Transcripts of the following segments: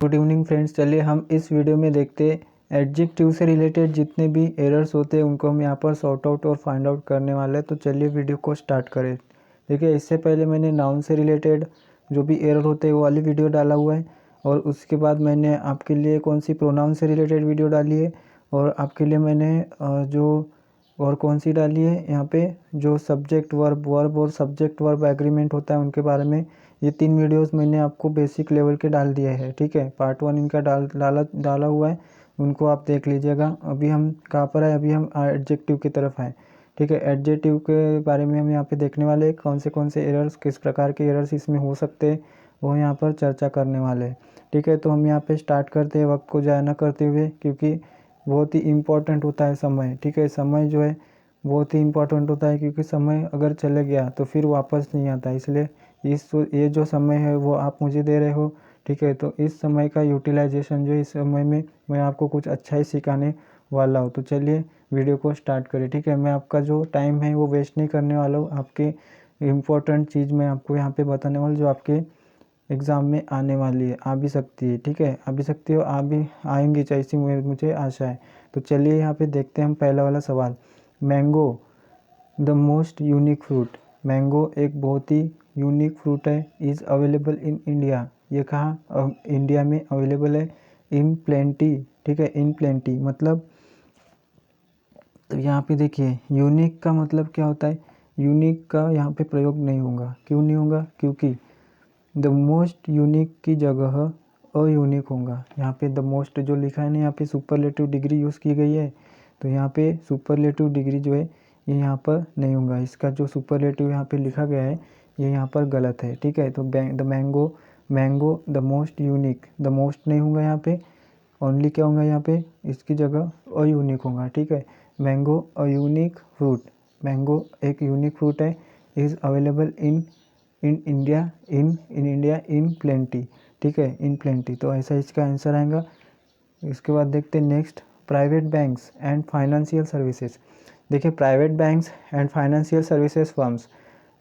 Good evening friends, चलिए हम इस वीडियो में देखते हैं एडजेक्टिव से रिलेटेड जितने भी एरर्स होते हैं उनको हम यहाँ पर सॉर्ट आउट और फाइंड आउट करने वाले हैं। तो चलिए वीडियो को स्टार्ट करें। देखिए, इससे पहले मैंने नाउन से रिलेटेड जो भी एरर होते हैं वो वाली वीडियो डाला हुआ है, और उसके बाद मैंने आपके लिए कौन सी प्रोनाउन से रिलेटेड वीडियो डाली है, और आपके लिए मैंने जो और कौन सी डाली है यहाँ पे जो सब्जेक्ट वर्ब और सब्जेक्ट वर्ब एग्रीमेंट होता है उनके बारे में। ये 3 वीडियोस मैंने आपको बेसिक लेवल के डाल दिए हैं, ठीक है। पार्ट 1 इनका डाला हुआ है, उनको आप देख लीजिएगा। अभी हम कहाँ पर है, अभी हम एडजेक्टिव की तरफ आए, ठीक है। एडजेक्टिव के बारे में हम यहाँ पे देखने वाले हैं, कौन से एरर्स, किस प्रकार के एरर्स इसमें हो सकते हैं, वो यहाँ पर चर्चा करने वाले हैं, ठीक है। तो हम यहाँ पे स्टार्ट करते हैं वक्त को ज़ाया न करते हुए, क्योंकि बहुत ही इम्पोर्टेंट होता है समय, ठीक है। समय जो है बहुत ही इम्पोर्टेंट होता है, क्योंकि समय अगर चले गया तो फिर वापस नहीं आता। इसलिए ये जो समय है वो आप मुझे दे रहे हो, ठीक है। तो इस समय का यूटिलाइजेशन जो इस समय में मैं आपको कुछ अच्छा ही सिखाने वाला हूँ। तो चलिए वीडियो को स्टार्ट करें, ठीक है। मैं आपका जो टाइम है वो वेस्ट नहीं करने वाला हूँ। आपके इम्पोर्टेंट चीज़ मैं आपको यहाँ पे बताने वाला, जो आपके एग्ज़ाम में आने वाली है, आ भी सकती है, ठीक है। आ भी सकती हो, आ भी आएंगी, जैसी मुझे आशा है। तो चलिए यहाँ पे देखते हैं हम पहला वाला सवाल। Mango the most unique fruit. Mango एक बहुत ही यूनिक फ्रूट है। Is available in India. ये कहाँ इंडिया में अवेलेबल है। इन प्लेंटी, ठीक है। इन प्लेंटी मतलब, तो यहाँ पे देखिए यूनिक का मतलब क्या होता है। यूनिक का यहाँ पे प्रयोग नहीं होगा। क्यों नहीं होगा? क्योंकि द मोस्ट यूनिक की जगह अयूनिक होगा। यहाँ पे द मोस्ट जो लिखा है ना, यहाँ पे सुपरलेटिव डिग्री यूज़ की गई है, तो यहाँ पे सुपरलेटिव डिग्री जो है ये यहाँ पर नहीं होगा। इसका जो सुपरलेटिव यहाँ पे लिखा गया है ये यहाँ पर गलत है, ठीक है। तो the mango the most unique, the most नहीं होगा यहाँ पे, ओनली क्या होगा यहाँ पे, इसकी जगह अयूनिक होगा, ठीक है। Mango a unique fruit, mango एक यूनिक फ्रूट है। Is available in India, in India in plenty, ठीक है। इन प्लेंटी, तो ऐसा इसका आंसर आएगा। इसके बाद देखते हैं next, private banks and financial services. देखिए, private banks and financial services firms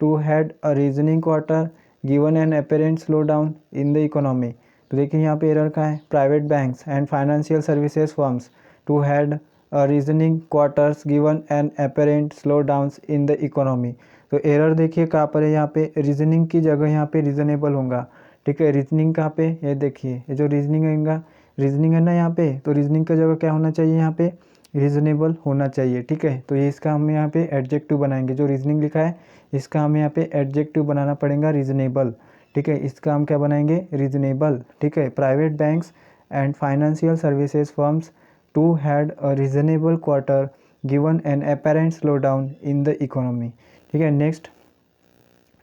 to had a reasoning quarter given an apparent slow down in the economy. तो देखिए यहाँ पे एरर का है, private banks and financial services firms to had a reasoning quarters given an apparent slow down in the economy. तो error देखिए कहाँ पर है, यहाँ पे रीजनिंग की जगह यहाँ पे रीजनेबल होगा, ठीक है। रीजनिंग कहाँ पे, ये देखिए ये जो रीजनिंग है ना यहाँ पे, तो रीजनिंग का जगह क्या होना चाहिए, यहाँ पे रीजनेबल होना चाहिए, ठीक है। तो ये इसका हम यहाँ पे एडजेक्टिव बनाएंगे। जो रीजनिंग लिखा है इसका हमें यहाँ पे एडजेक्टिव बनाना पड़ेगा, रीजनेबल, ठीक है। इसका हम क्या बनाएंगे, रीजनेबल, ठीक है। Private banks and financial services firms to had a reasonable quarter given an apparent slow down in the economy, ठीक है। नेक्स्ट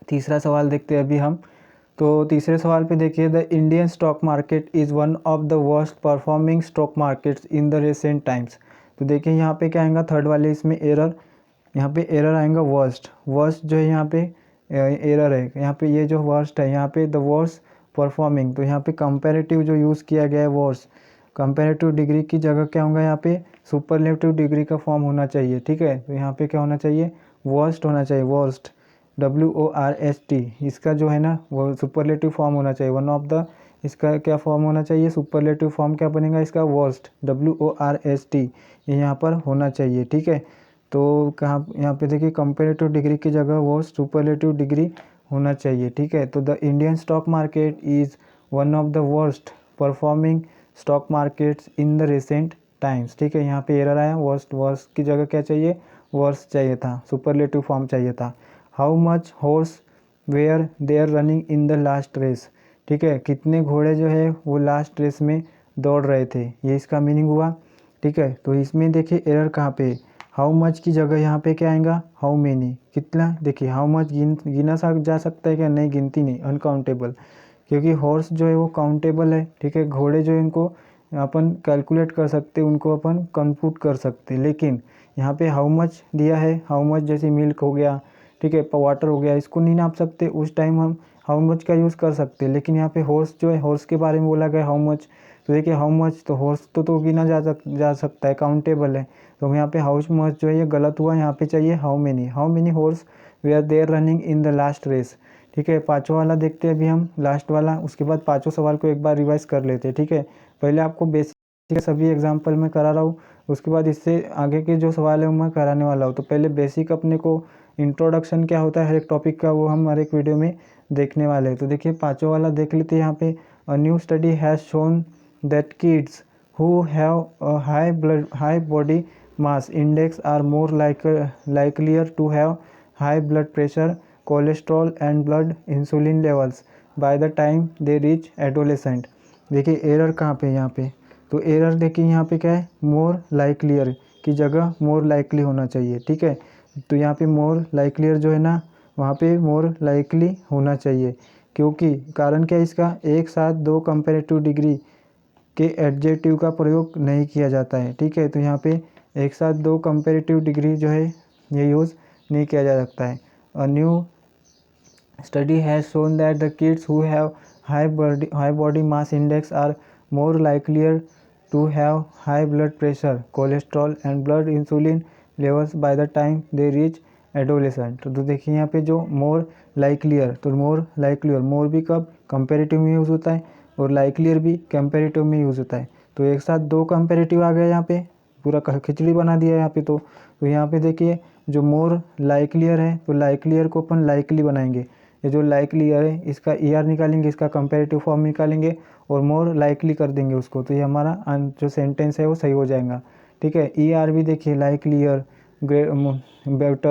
तीसरा सवाल देखते हैं अभी हम। तो तीसरे सवाल पे देखिए, the Indian stock market is one of the worst performing stock markets in the recent times. तो देखिए यहाँ पे क्या आएगा, थर्ड वाले इसमें एरर, यहाँ पे एरर आएगा वर्स्ट जो है यहाँ पे एरर है। यहाँ पे ये जो वर्स्ट है यहाँ पे द वर्स्ट परफॉर्मिंग, तो यहाँ पे कंपैरेटिव जो यूज़ किया गया है वर्स्ट, कंपैरेटिव डिग्री की जगह क्या होगा, यहाँ पे सुपरलेटिव डिग्री का फॉर्म होना चाहिए, ठीक है। तो यहाँ पे क्या होना चाहिए, वर्स्ट होना चाहिए, वर्स्ट, WORST। इसका जो है ना वो सुपरलेटिव फॉर्म होना चाहिए, वन ऑफ द, इसका क्या फॉर्म होना चाहिए, सुपरलेटिव फॉर्म क्या बनेगा इसका, वर्स्ट, WORST, ये यहाँ पर होना चाहिए, ठीक है। तो कहाँ, यहाँ पे देखिए कंपेरेटिव डिग्री की जगह वर्स्ट सुपरलेटिव डिग्री होना चाहिए, ठीक है। तो the Indian stock market is one of the worst performing stock markets in the recent times, ठीक है। यहाँ पे एरर आया, वर्स्ट की जगह क्या चाहिए, वर्स्ट चाहिए था, सुपरलेटिव फॉर्म चाहिए था। How much horse were they are running in the last race, ठीक है। कितने घोड़े जो है वो लास्ट रेस में दौड़ रहे थे, ये इसका मीनिंग हुआ, ठीक है। तो इसमें देखिए एरर कहाँ पे, हाउ मच की जगह यहाँ पे क्या आएगा, हाउ मेनी, कितना। देखिए हाउ मच गिना जा सकता है क्या, नहीं, गिनती नहीं, अनकाउंटेबल, क्योंकि हॉर्स जो है वो काउंटेबल है, ठीक है। घोड़े जो है इनको अपन कैलकुलेट कर सकते, उनको अपन कंप्यूट कर सकते, लेकिन यहाँ पे हाउ मच दिया है, हाउ मच जैसे मिल्क हो गया, ठीक है, वाटर हो गया, इसको नहीं नाप सकते। उस टाइम हम हाउ मच का यूज़ कर सकते, लेकिन यहाँ पे हॉर्स जो है, हॉर्स के बारे में बोला गया हाउ मच। तो देखिए हाउ मच, तो हॉर्स तो गिना जा सकता है, काउंटेबल है। तो यहाँ पे हाउ मच जो है ये गलत हुआ, यहाँ पे चाहिए how many horse were there running in the last race, ठीक है, पाँचवा वाला देखते हैं अभी हम, लास्ट वाला, उसके बाद पाँचों सवाल को एक बार रिवाइज कर लेते हैं। ठीक है, पहले आपको बेसिक सभी एग्जाम्पल मैं करा रहा हूँ, उसके बाद इससे आगे के जो सवाल है वो मैं कराने वाला हूँ। तो पहले बेसिक अपने को इंट्रोडक्शन क्या होता है हर एक टॉपिक का, वो हम हर एक वीडियो में देखने वाले हैं। तो देखिए पाँचों वाला देख लेते हैं यहाँ पे। अ new study has shown that kids who have a high body mass index are more likelier to have high blood pressure, cholesterol and blood insulin levels by the time they reach adolescent। देखिए error कहाँ पे, यहाँ पे तो error देखिए यहाँ पे क्या है, मोर लाइकलियर की जगह मोर लाइकली होना चाहिए। ठीक है, तो यहाँ पे मोर लाइकलियर जो है ना, वहाँ पे मोर लाइकली होना चाहिए, क्योंकि कारण क्या है इसका, एक साथ दो कंपेरेटिव डिग्री के एडजेक्टिव का प्रयोग नहीं किया जाता है। ठीक है, तो यहाँ पे एक साथ दो कंपेरेटिव डिग्री जो है ये यूज़ नहीं किया जा सकता है। A new study has shown that the kids who have high body mass index are more likelier to have high blood pressure, cholesterol and blood insulin levels by the time they reach adolescent. तो देखिए यहाँ पे जो मोर लाइकलियर, तो मोर लाइकलियर, मोर भी कब comparative में use होता है और लाइकलियर भी कंपेरेटिव में यूज़ होता है। तो एक साथ दो कंपेरेटिव आ गया, यहाँ पे पूरा खिचड़ी बना दिया यहाँ पे। तो यहाँ पे देखिए जो मोर लाइकलियर है, तो लाइकलियर को अपन लाइकली बनाएंगे। ये जो लाइकलियर है इसका ER निकालेंगे, इसका कंपेरेटिव फॉर्म निकालेंगे और मोर लाइकली कर देंगे उसको, तो ये हमारा जो सेंटेंस है वो सही हो जाएगा। ठीक है, ER भी देखिए लाइकलियर,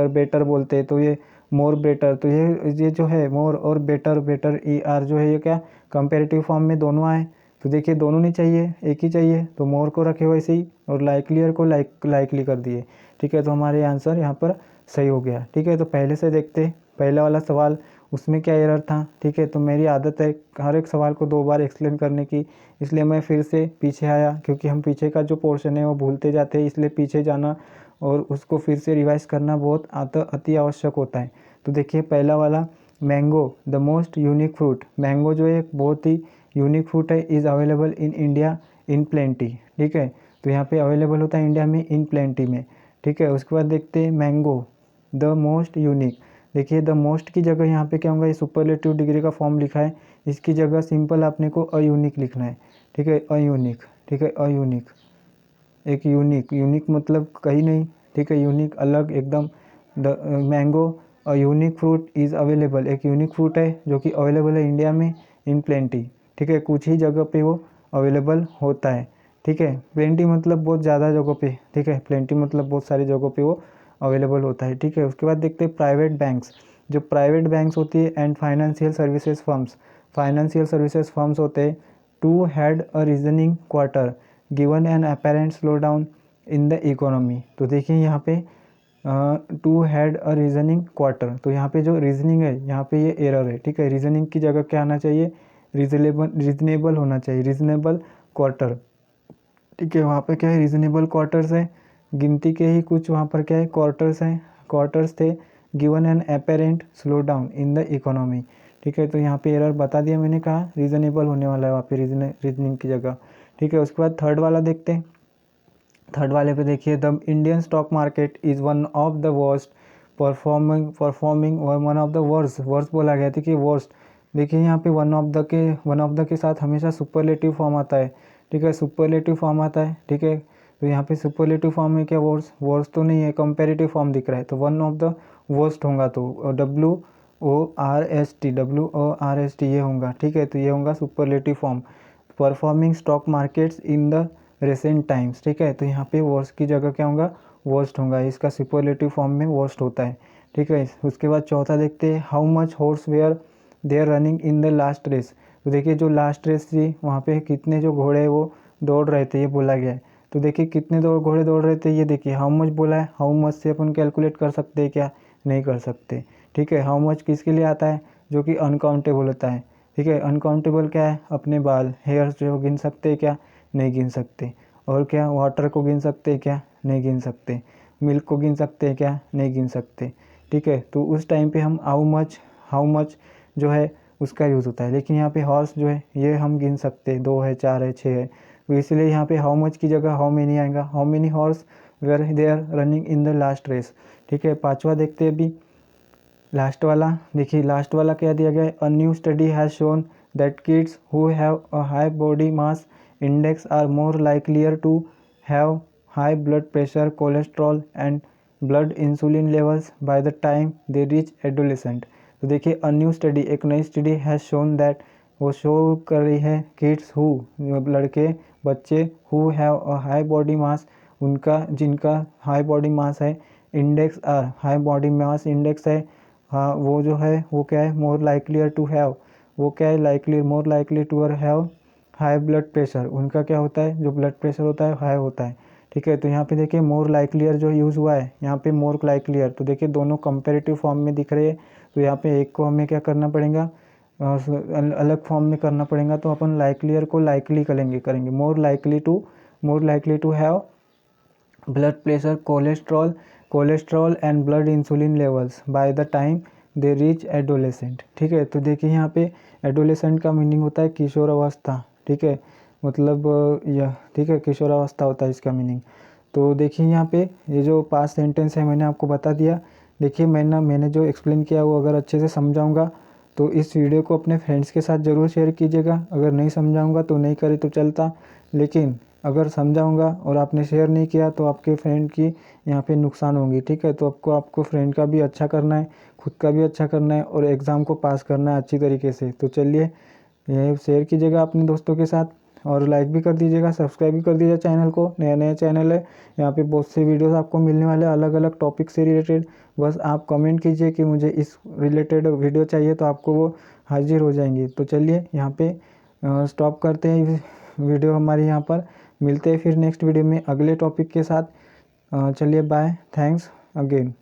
बेटर बोलते हैं, तो ये मोर बेटर, तो ये जो है मोर और बेटर ER जो है ये क्या कंपेरेटिव फॉर्म में दोनों आए। तो देखिए दोनों नहीं चाहिए, एक ही चाहिए, तो मोर को रखे वैसे ही और लाइकलियर को लाइकली कर दिए। ठीक है, तो हमारे आंसर यहाँ पर सही हो गया। ठीक है, तो पहले से देखते, पहला वाला सवाल उसमें क्या एरर था। ठीक है, तो मेरी आदत है हर एक सवाल को 2 बार एक्सप्लेन करने की, इसलिए मैं फिर से पीछे आया, क्योंकि हम पीछे का जो पोर्शन है वो भूलते जाते हैं, इसलिए पीछे जाना और उसको फिर से रिवाइज करना बहुत अति आवश्यक होता है। तो देखिए पहला वाला, mango the most unique fruit, mango जो है एक बहुत ही यूनिक फ्रूट है, is available in India in plenty. ठीक है, तो यहाँ पे अवेलेबल होता है इंडिया में इन प्लेंटी में। ठीक है, उसके बाद देखते हैं मैंगो द मोस्ट यूनिक। देखिए द मोस्ट की जगह यहाँ पे क्या होगा, ये सुपरलेटिव डिग्री का फॉर्म लिखा है, इसकी जगह सिंपल आपने को अयूनिक लिखना है। ठीक है, अयूनिक, ठीक है अयूनिक, एक यूनिक मतलब कहीं नहीं। ठीक है, यूनिक अलग एकदम। The mango a unique fruit is available, एक यूनिक फ्रूट है जो कि अवेलेबल है इंडिया में इन प्लेंटी। ठीक है, कुछ ही जगह पे वो अवेलेबल होता है। ठीक है, प्लेंटी मतलब बहुत ज़्यादा जगहों पे। ठीक है, प्लेंटी मतलब बहुत सारी जगहों पे वो अवेलेबल होता है। ठीक है, उसके बाद देखते हैं प्राइवेट बैंक्स, जो प्राइवेट बैंक्स होती है and financial services firms, financial services firms होते हैं, to had a reasoning quarter given an apparent slow down in the economy. तो देखिए यहाँ पे to had a reasoning quarter, तो यहाँ पे जो रीजनिंग है यहाँ पे ये एरर है। ठीक है, रीजनिंग की जगह क्या आना चाहिए, रीजनेबल होना चाहिए, रीजनेबल क्वार्टर। ठीक है, वहाँ पे क्या है, रीजनेबल क्वार्टर्स है, गिनती के ही कुछ वहाँ पर क्या है क्वार्टर्स हैं, क्वार्टर्स थे, given an apparent slow down in the economy. ठीक है, तो यहाँ पे एरर बता दिया मैंने, कहा रीजनेबल होने वाला है वहाँ पे रीजनिंग की जगह। ठीक है, उसके बाद थर्ड वाला देखते हैं। थर्ड वाले पे देखिए, the Indian stock market is one of the worst performing one of the worst बोला गया था कि वर्स्ट। देखिए यहाँ पे वन ऑफ द के साथ हमेशा सुपरलेटिव फॉर्म आता है। ठीक है, सुपरलेटिव फॉर्म आता है। ठीक है, तो यहाँ पे सुपरलेटिव फॉर्म में क्या वर्स्ट तो नहीं है, कंपेरेटिव फॉर्म दिख रहा है, तो वन ऑफ द वर्स्ट होगा, तो WORST ये होगा। ठीक है, तो ये होगा superlative form, performing stock markets in the recent times. ठीक है, तो यहाँ पे वर्स्ट की जगह क्या होगा, वर्स्ट होगा, इसका सुपरलेटिव फॉर्म में वर्स्ट होता है। ठीक है, उसके बाद चौथा देखते हैं, how much horse were they are running in the last race. तो देखिए जो लास्ट रेस थी वहाँ पे कितने जो घोड़े वो दौड़ रहे थे, ये बोला गया है। तो देखिए कितने घोड़े दौड़ रहे थे, ये देखिए हाउ मच बोला है, हाउ मच से अपन कैलकुलेट कर सकते हैं क्या, नहीं कर सकते। ठीक है, हाउ मच किसके लिए आता है, जो कि अनकाउंटेबल होता है। ठीक है, अनकाउंटेबल क्या है, अपने बाल हेयर्स जो गिन सकते हैं क्या, नहीं गिन सकते। और क्या, वाटर को गिन सकते हैं क्या, नहीं गिन सकते। मिल्क को गिन सकते हैं क्या, नहीं गिन सकते। ठीक है, तो उस टाइम पे हम हाउ मच जो है उसका यूज़ होता है, लेकिन यहाँ पे हॉर्स जो है ये हम गिन सकते हैं, 2 है, 4 है, 6 है, तो इसलिए यहाँ पे हाउ मच की जगह हाउ मेनी आएगा, how many horse were they are running in the last race. ठीक है, पांचवा देखते हैं अभी, लास्ट वाला देखिए, लास्ट वाला क्या दिया गया है, a new study has shown that kids who have a high body mass index are more likelier to have high blood pressure, cholesterol and blood insulin levels by the time they reach adolescent. तो देखिए, a new study, एक नई study has shown that, वो show कर रही है, kids who, लड़के बच्चे, who have a high body mass, उनका जिनका हाई बॉडी मास है, index are, high body mass index है, हाँ वो जो है वो क्या है, मोर लाइकलियर टू हैव, वो क्या है, likely more likely to have high blood pressure, उनका क्या होता है, जो ब्लड प्रेशर होता है हाई होता है। ठीक है, तो यहाँ पे देखिए मोर लाइकलियर जो यूज़ हुआ है यहाँ पे मोर लाइकलियर, तो देखिए दोनों कंपेरेटिव फॉर्म में दिख रहे हैं, तो यहाँ पे एक को हमें क्या करना पड़ेगा, अलग फॉर्म में करना पड़ेगा, तो अपन लाइकलियर को लाइकली करेंगे more likely to have blood pressure, cholesterol and blood insulin levels by the time they reach adolescent. ठीक है, तो देखिए यहाँ पे एडोलेसेंट का मीनिंग होता है किशोरावस्था। ठीक है, मतलब यह, ठीक है, किशोरावस्था होता है इसका मीनिंग। तो देखिए यहाँ पे ये जो पास्ट सेंटेंस है मैंने आपको बता दिया। देखिए मैंने जो एक्सप्लेन किया वो अगर अच्छे से समझाऊंगा तो इस वीडियो को अपने फ्रेंड्स के साथ ज़रूर शेयर कीजिएगा। अगर नहीं समझाऊंगा तो नहीं करे तो चलता, लेकिन अगर समझाऊंगा और आपने शेयर नहीं किया तो आपके फ्रेंड की यहाँ पे नुकसान होंगी। ठीक है, तो आपको फ्रेंड का भी अच्छा करना है, खुद का भी अच्छा करना है और एग्ज़ाम को पास करना है अच्छी तरीके से। तो चलिए, ये शेयर कीजिएगा अपने दोस्तों के साथ और लाइक भी कर दीजिएगा, सब्सक्राइब भी कर दीजिएगा चैनल को। नया चैनल है, यहाँ पे बहुत से वीडियोस आपको मिलने वाले हैं अलग अलग टॉपिक से रिलेटेड। बस आप कमेंट कीजिए कि मुझे इस रिलेटेड वीडियो चाहिए, तो आपको वो हाजिर हो जाएंगी। तो चलिए यहाँ पे स्टॉप करते हैं वीडियो हमारी यहाँ पर। मिलते हैं फिर नेक्स्ट वीडियो में अगले टॉपिक के साथ। चलिए बाय, थैंक्स अगेन।